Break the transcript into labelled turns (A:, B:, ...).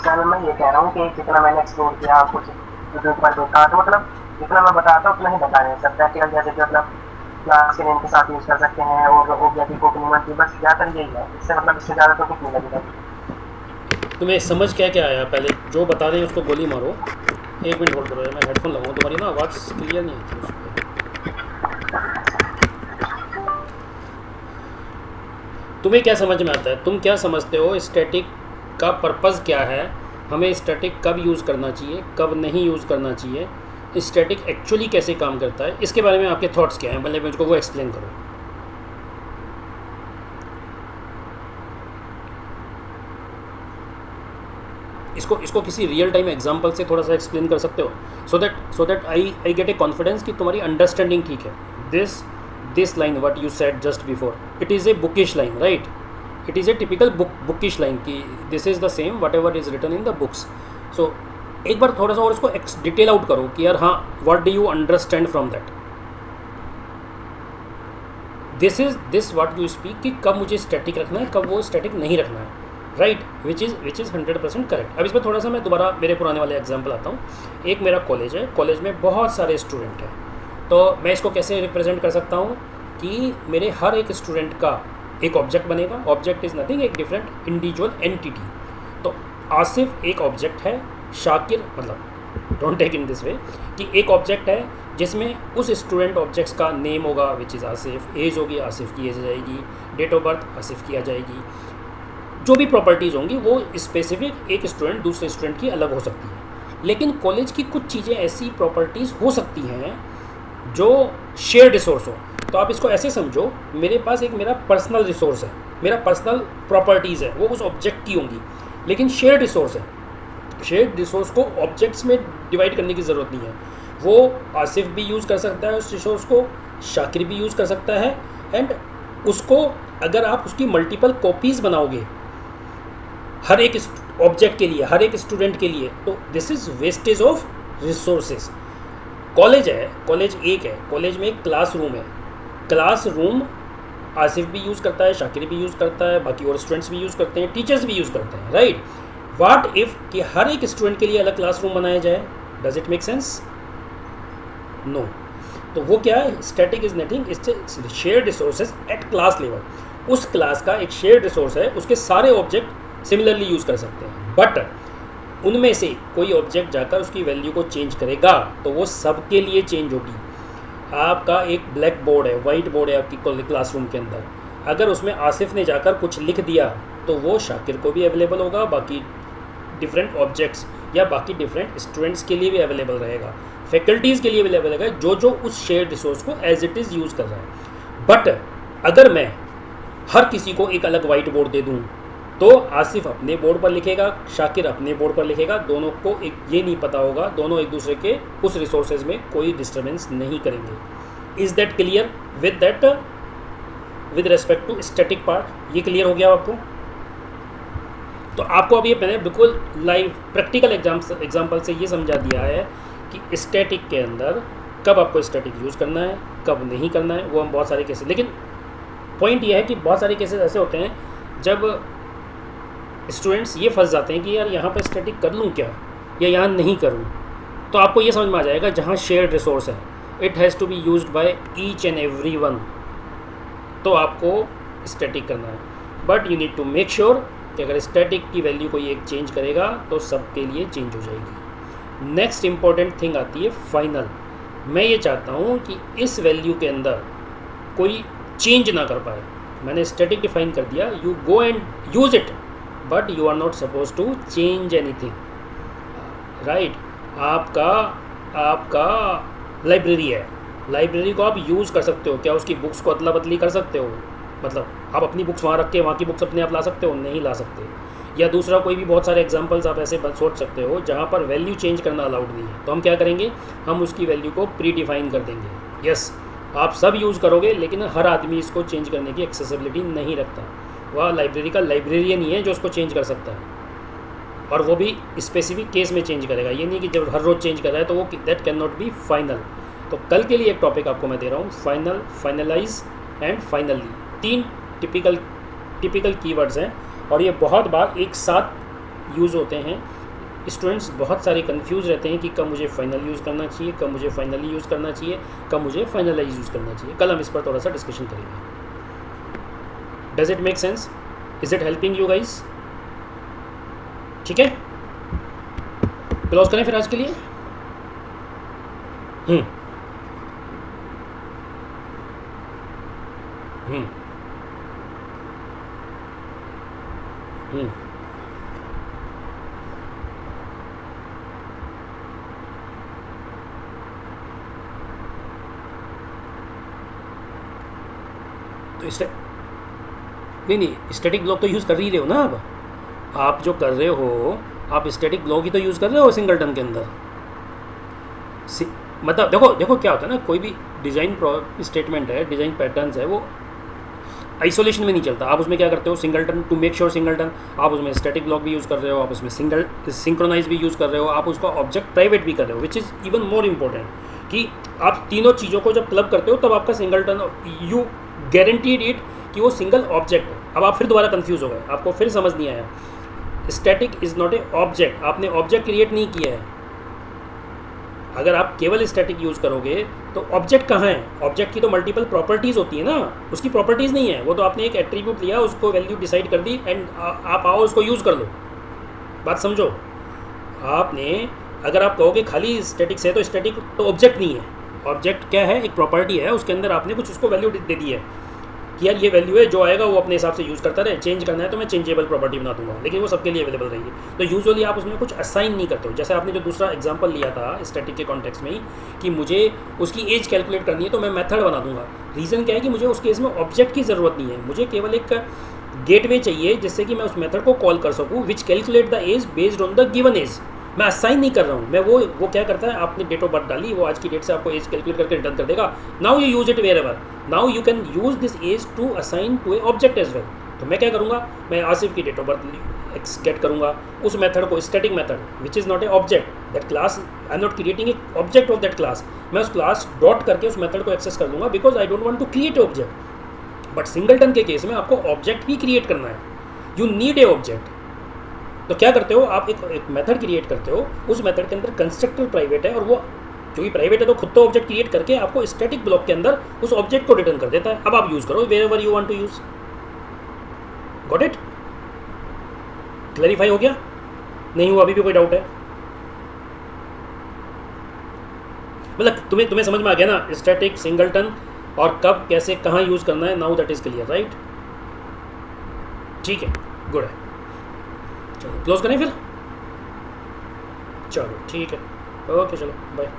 A: क्या मैं ये कह रहा हूँ कि जितना मैंने एक्सप्लोर किया कुछ यूट्यूब पर देखा, तो मतलब जितना मैं बताता हूँ उतना ही बता नहीं सकता। प्रैक्टिकल जैसे कि मतलब क्लास के नेम के साथ यूज़ कर सकते हैं और ऑब्जेक्टिव को की, बस ज़्यादातर यही है। इससे मतलब इससे ज़्यादा तो कुछ नहीं लगेगा।
B: तुम्हें समझ क्या क्या आया? पहले जो बता रहे हैं उसको गोली मारो। एक मिनट होल्ड करो यार, मैं हेडफोन लगाऊँ, तुम्हारी ना आवाज़ क्लियर नहीं आती उस पर। तुम्हें क्या समझ में आता है? तुम क्या समझते हो स्टैटिक का पर्पज़ क्या है? हमें स्टैटिक कब यूज़ करना चाहिए, कब नहीं यूज़ करना चाहिए, स्टैटिक एक्चुअली कैसे काम करता है, इसके बारे में आपके थॉट्स क्या हैं? पहले मुझको वो एक्सप्लेन करो। इसको इसको किसी रियल टाइम एग्जांपल से थोड़ा सा एक्सप्लेन कर सकते हो, so that I get a confidence कि तुम्हारी अंडरस्टैंडिंग ठीक है। This line what you said just before, it is a bookish line, right? It is a typical bookish line कि this is the same whatever is written in the books. So एक बार थोड़ा सा और इसको detail out करो कि यार हाँ, what do you understand from that? This what you speak कि कब मुझे स्टैटिक रखना है, कब वो स्टैटिक नहीं रखना है, राइट? Which is 100% correct. अब इसमें थोड़ा सा मैं दोबारा मेरे पुराने वाले एग्जाम्पल आता हूँ। एक मेरा कॉलेज है, कॉलेज में बहुत सारे स्टूडेंट हैं, तो मैं इसको कैसे रिप्रेजेंट कर सकता हूँ कि मेरे हर एक स्टूडेंट का एक ऑब्जेक्ट बनेगा। ऑब्जेक्ट इज़ नथिंग, एक डिफरेंट इंडिविजुअल एंटिटी। तो आसिफ एक ऑब्जेक्ट है, शाकिर मतलब don't take in this way कि एक ऑब्जेक्ट है जिसमें उस स्टूडेंट ऑब्जेक्ट्स का नेम होगा विच इज़ आसिफ, एज होगी आसिफ की एज आ जाएगी, डेट ऑफ बर्थ आसिफ की आ जाएगी, जो भी प्रॉपर्टीज़ होंगी वो स्पेसिफिक एक स्टूडेंट दूसरे स्टूडेंट की अलग हो सकती है। लेकिन कॉलेज की कुछ चीज़ें ऐसी प्रॉपर्टीज़ हो सकती हैं जो शेयर रिसोर्स हो। तो आप इसको ऐसे समझो, मेरे पास एक मेरा पर्सनल रिसोर्स है, मेरा पर्सनल प्रॉपर्टीज़ है, वो उस ऑब्जेक्ट की होंगी, लेकिन शेयर रिसोर्स है। शेयर रिसोर्स को ऑब्जेक्ट्स में डिवाइड करने की ज़रूरत नहीं है। वो आसिफ भी यूज़ कर सकता है उस रिसोर्स को, शाकिर भी यूज़ कर सकता है, एंड उसको अगर आप उसकी मल्टीपल कॉपीज़ बनाओगे हर एक ऑब्जेक्ट के लिए, हर एक स्टूडेंट के लिए, तो this is wastage of resources. College है, कॉलेज एक है, कॉलेज में एक क्लास रूम है, क्लास रूम आसिफ भी यूज़ करता है, शाकिर भी यूज़ करता है, बाकी और स्टूडेंट्स भी यूज़ करते हैं, टीचर्स भी यूज़ करते हैं, राइट? व्हाट इफ़ कि हर एक स्टूडेंट के लिए अलग क्लासरूम बनाया जाए? Does it make sense? No. तो वो क्या है? Static is nothing, it's shared resources at class level. उस क्लास का एक शेयर्ड रिसोर्स है, उसके सारे ऑब्जेक्ट सिमिलरली यूज़ कर सकते हैं, बट उनमें से कोई ऑब्जेक्ट जाकर उसकी वैल्यू को चेंज करेगा तो वो सबके लिए चेंज होगी। आपका एक ब्लैक बोर्ड है, वाइट बोर्ड है आपकी क्लासरूम के अंदर, अगर उसमें आसिफ ने जाकर कुछ लिख दिया तो वो शाकिर को भी अवेलेबल होगा, बाकी डिफरेंट ऑब्जेक्ट्स या बाकी डिफरेंट स्टूडेंट्स के लिए भी अवेलेबल रहेगा, फैकल्टीज़ के लिए भी अवेलेबल रहेगा, जो जो उस शेयर रिसोर्स को एज इट इज़ यूज़ कर रहा है। बट अगर मैं हर किसी को एक अलग वाइट बोर्ड दे दूँ तो आसिफ अपने बोर्ड पर लिखेगा, शाकिर अपने बोर्ड पर लिखेगा, दोनों को एक ये नहीं पता होगा, दोनों एक दूसरे के उस रिसोर्सेज में कोई डिस्टर्बेंस नहीं करेंगे। Is that clear with respect to static part? ये क्लियर हो गया आपको? तो आपको अभी मैंने बिल्कुल लाइव प्रैक्टिकल एग्जाम्पल से ये समझा दिया है कि स्टैटिक के अंदर कब आपको स्टैटिक यूज़ करना है, कब नहीं करना है, वो हम बहुत सारे केसेस। लेकिन पॉइंट ये है कि बहुत सारे केसेस ऐसे होते हैं जब स्टूडेंट्स ये फंस जाते हैं कि यार यहाँ पर स्टैटिक कर लूँ क्या या यहाँ नहीं करूँ। तो आपको ये समझ में आ जाएगा, जहाँ शेयर्ड रिसोर्स है it has to be used by each and every one, तो आपको स्टैटिक करना है। But you need to make sure कि अगर स्टैटिक की वैल्यू कोई एक चेंज करेगा तो सबके लिए चेंज हो जाएगी। नेक्स्ट इंपॉर्टेंट थिंग आती है फाइनल। मैं ये चाहता हूँ कि इस वैल्यू के अंदर कोई चेंज ना कर पाए। मैंने स्टैटिक डिफाइन कर दिया, you go and use it, but you are not suppose to change anything, right? आपका लाइब्रेरी है, लाइब्रेरी को आप यूज़ कर सकते हो क्या? उसकी बुक्स को अदला बदली कर सकते हो? मतलब आप अपनी बुक्स वहाँ रख के वहाँ की बुक्स अपने आप ला सकते हो? नहीं ला सकते। या दूसरा कोई भी बहुत सारे एग्जांपल्स आप ऐसे सोच सकते हो जहाँ पर वैल्यू चेंज करना अलाउड नहीं है। तो हम क्या करेंगे, हम उसकी वैल्यू को प्री डिफाइन कर देंगे। यस, आप सब यूज़ करोगे, लेकिन हर आदमी इसको चेंज करने की एक्सेसिबिलिटी नहीं रखता। वह लाइब्रेरी का लाइब्रेरियन ही है जो उसको चेंज कर सकता है, और वो भी स्पेसिफिक केस में चेंज करेगा। ये नहीं कि जब हर रोज़ चेंज कर रहा है तो वो that can not be final. तो कल के लिए एक टॉपिक आपको मैं दे रहा हूँ, final, finalise and finally. 3 typical keywords हैं और ये बहुत बार एक साथ यूज़ होते हैं स्टूडेंट्स बहुत सारे कंफ्यूज रहते हैं कि कब मुझे फाइनल यूज़ करना चाहिए, कब मुझे फाइनली यूज़ करना चाहिए, कब मुझे फाइनलाइज यूज़ करना चाहिए। कल हम इस पर थोड़ा सा डिस्कशन करेंगे। Does it make sense? Is it helping you guys? ठीक है, क्लोज करें फिर आज के लिए। हम्म हम्म हम्म तो नहीं, स्टैटिक ब्लॉक तो यूज़ कर ही रहे हो ना आप जो कर रहे हो, आप स्टैटिक ब्लॉक ही तो यूज़ कर रहे हो सिंगलटन के अंदर। मतलब देखो देखो क्या होता है ना, कोई भी डिज़ाइन स्टेटमेंट है, डिज़ाइन पैटर्न्स है, वो आइसोलेशन में नहीं चलता। आप उसमें क्या करते हो, singleton to make sure singleton, आप उसमें स्टैटिक ब्लॉक भी यूज़ कर रहे हो, आप उसमें सिंक्रोनाइज भी यूज़ कर रहे हो, आप उसका ऑब्जेक्ट प्राइवेट भी कर रहे हो, which is even more important कि आप तीनों चीज़ों को जब क्लब करते हो तब आपका सिंगलटन, यू गारंटीड इट कि वो सिंगल ऑब्जेक्ट है। अब आप फिर दोबारा कंफ्यूज हो गए, आपको फिर समझ नहीं आया। Static is not a object, आपने ऑब्जेक्ट क्रिएट नहीं किया है। अगर आप केवल स्टैटिक यूज़ करोगे तो ऑब्जेक्ट कहाँ है? ऑब्जेक्ट की तो मल्टीपल प्रॉपर्टीज़ होती है ना, उसकी प्रॉपर्टीज़ नहीं है। वो तो आपने एक एट्रीब्यूट लिया, उसको वैल्यू डिसाइड कर दी एंड आप आओ उसको यूज़ कर लो। बात समझो। आपने अगर आप कहोगे खाली स्टैटिक से, तो स्टैटिक तो ऑब्जेक्ट नहीं है। ऑब्जेक्ट क्या है? एक प्रॉपर्टी है, उसके अंदर आपने कुछ उसको वैल्यू दे दी है कि यार ये वैल्यू है, जो आएगा वो अपने हिसाब से यूज़ करता रहे। चेंज करना है तो मैं चेंजेबल प्रॉपर्टी बना दूंगा, लेकिन वो सबके लिए अवेलेबल रहेगी। तो यूजुअली आप उसमें कुछ असाइन नहीं करते हो। जैसे आपने जो दूसरा एग्जांपल लिया था स्टैटिक के कॉन्टेक्स्ट में ही, कि मुझे उसकी एज कैलकुलेट करनी है तो मैं मेथड बना दूंगा। रीज़न क्या है कि मुझे उस केस में ऑब्जेक्ट की ज़रूरत नहीं है, मुझे केवल एक गेटवे चाहिए जिससे कि मैं उस मेथड को कॉल कर सकूँ, which calculate the age based on the given age. मैं असाइन नहीं कर रहा हूँ। मैं वो क्या करता है, आपने डेट ऑफ बर्थ डाली, वो आज की डेट से आपको एज कैलकुलेट करके रिटर्न कर देगा। Now you use it wherever, now you can use this as to assign to a object as well. तो मैं क्या करूँगा, मैं आसिफ की डेट ऑफ बर्थ गेट करूँगा, उस मेथड को, static method which is not a object, that class I am not creating a object of that class, मैं उस क्लास डॉट करके उस मेथड को एक्सेस कर दूंगा, because I don't want to create a object. But singleton के case में आपको ऑब्जेक्ट ही क्रिएट करना है, यू नीड ए ऑब्जेक्ट। तो क्या करते हो आप, एक मेथड क्रिएट करते हो, उस मेथड के अंदर कंस्ट्रक्टर प्राइवेट है, और वो जो भी प्राइवेट है तो खुद तो ऑब्जेक्ट क्रिएट करके आपको स्टैटिक ब्लॉक के अंदर उस ऑब्जेक्ट को रिटर्न कर देता है। अब आप यूज़ करो wherever you want to use. Got it? Clarify हो गया? नहीं हुआ अभी भी कोई डाउट है? मतलब तुम्हें समझ में आ गया ना स्टैटिक, सिंगलटन और कब कैसे कहाँ यूज़ करना है? Now that is clear, right? ठीक है, गुड है। चलो क्लोज करें फिर। चलो ठीक है, ओके, चलो बाय।